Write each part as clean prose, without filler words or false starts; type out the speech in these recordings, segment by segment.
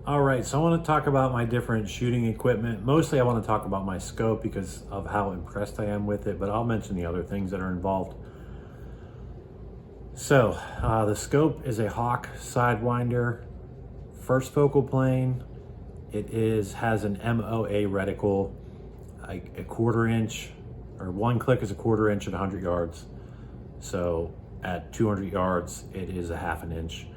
All right, so I want to talk about my different shooting equipment. Mostly I want to talk about my scope because of how impressed I am with it, but I'll mention the other things that are involved. So the scope is a Hawke Sidewinder, first focal plane. It has an MOA reticle, a 1/4 inch, or one click is a 1/4 inch at 100 yards. So at 200 yards, it is a 1/2 inch.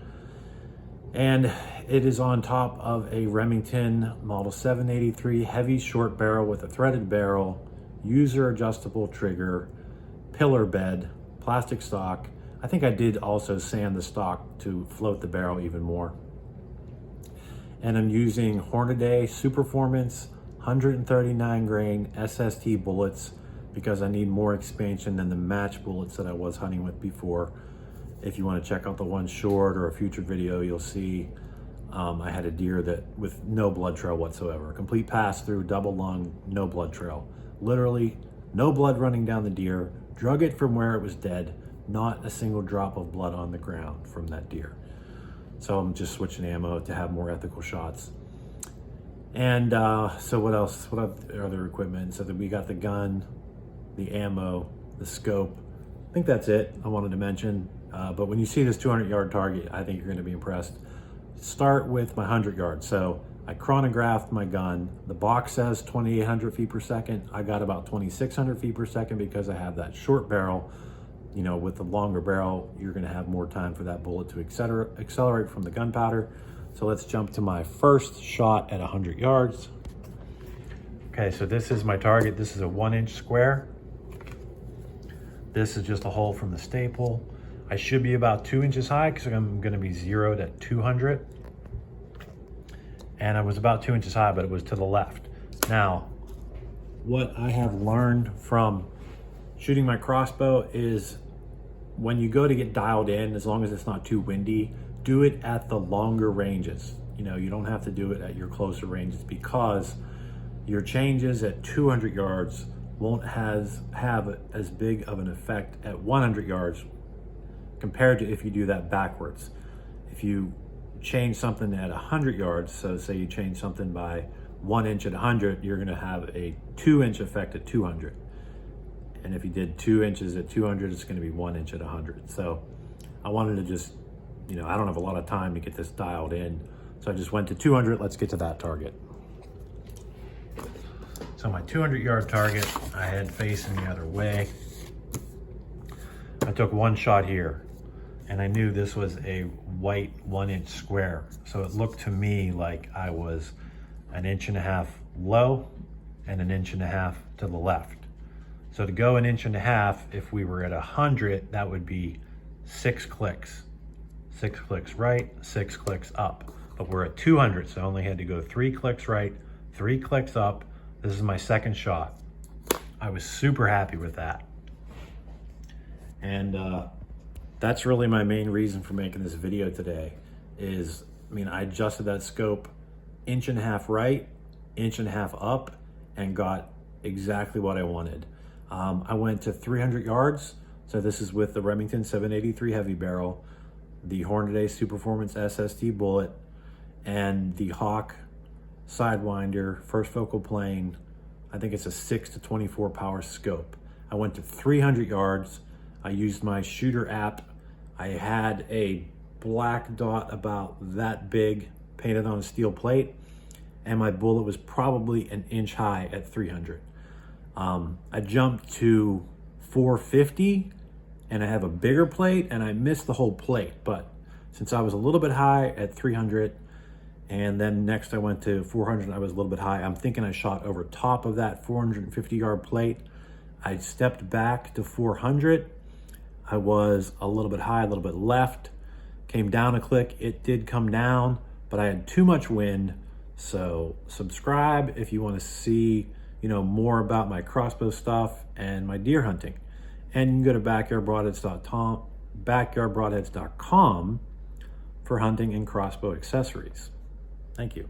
And it is on top of a Remington Model 783 heavy short barrel with a threaded barrel, user adjustable trigger, pillar bed, plastic stock. I think I did also sand the stock to float the barrel even more. And I'm using Hornady Superformance 139 grain SST bullets because I need more expansion than the match bullets that I was hunting with before. If you want to check out the one short or a future video, you'll see I had a deer that with no blood trail whatsoever. Complete pass through, double lung, no blood trail. Literally no blood running down the deer. Drug it from where it was dead. Not a single drop of blood on the ground from that deer. So I'm just switching ammo to have more ethical shots. And so what else? What other equipment? So that we got the gun, the ammo, the scope. I think that's it I wanted to mention. But when you see this 200-yard target, I think you're going to be impressed. Start with my 100 yards. So I chronographed my gun. The box says 2,800 feet per second. I got about 2,600 feet per second because I have that short barrel. You know, with the longer barrel, you're going to have more time for that bullet to accelerate from the gunpowder. So let's jump to my first shot at 100 yards. Okay, so this is my target. This is a 1-inch square. This is just a hole from the staple. I should be about 2 inches high because I'm going to be zeroed at 200. And I was about 2 inches high, but it was to the left. Now, what I have learned from shooting my crossbow is when you go to get dialed in, as long as it's not too windy, do it at the longer ranges. You know, you don't have to do it at your closer ranges because your changes at 200 yards won't have as big of an effect at 100 yards compared to if you do that backwards. If you change something at 100 yards, so say you change something by 1 inch at 100, you're gonna have a 2-inch effect at 200. And if you did 2 inches at 200, it's gonna be 1 inch at 100. So I wanted to just, you know, I don't have a lot of time to get this dialed in. So I just went to 200, let's get to that target. So my 200-yard target, I had facing the other way. I took one shot here and I knew this was a white 1-inch square. So it looked to me like I was 1.5 inches low and 1.5 inches to the left. So to go 1.5 inches, if we were at 100, that would be 6 clicks. 6 clicks right, 6 clicks up. But we're at 200, so I only had to go 3 clicks right, 3 clicks up. This is my second shot. I was super happy with that. And that's really my main reason for making this video today is, I mean, I adjusted that scope 1.5 inches right, 1.5 inches up, and got exactly what I wanted. I went to 300 yards. So this is with the Remington 783 heavy barrel, the Hornady Superformance SST bullet, and the Hawke Sidewinder first focal plane. I think it's a 6 to 24 power scope. I went to 300 yards. I used my shooter app. I had a black dot about that big painted on a steel plate, and my bullet was probably 1 inch high at 300. I jumped to 450 and I have a bigger plate and I missed the whole plate, but since I was a little bit high at 300 and then next I went to 400, I was a little bit high. I'm thinking I shot over top of that 450-yard plate. I stepped back to 400. I was a little bit high, a little bit left, came down a click. It did come down, but I had too much wind. So subscribe if you want to see, you know, more about my crossbow stuff and my deer hunting. And you can go to backyardbroadheads.com for hunting and crossbow accessories. Thank you.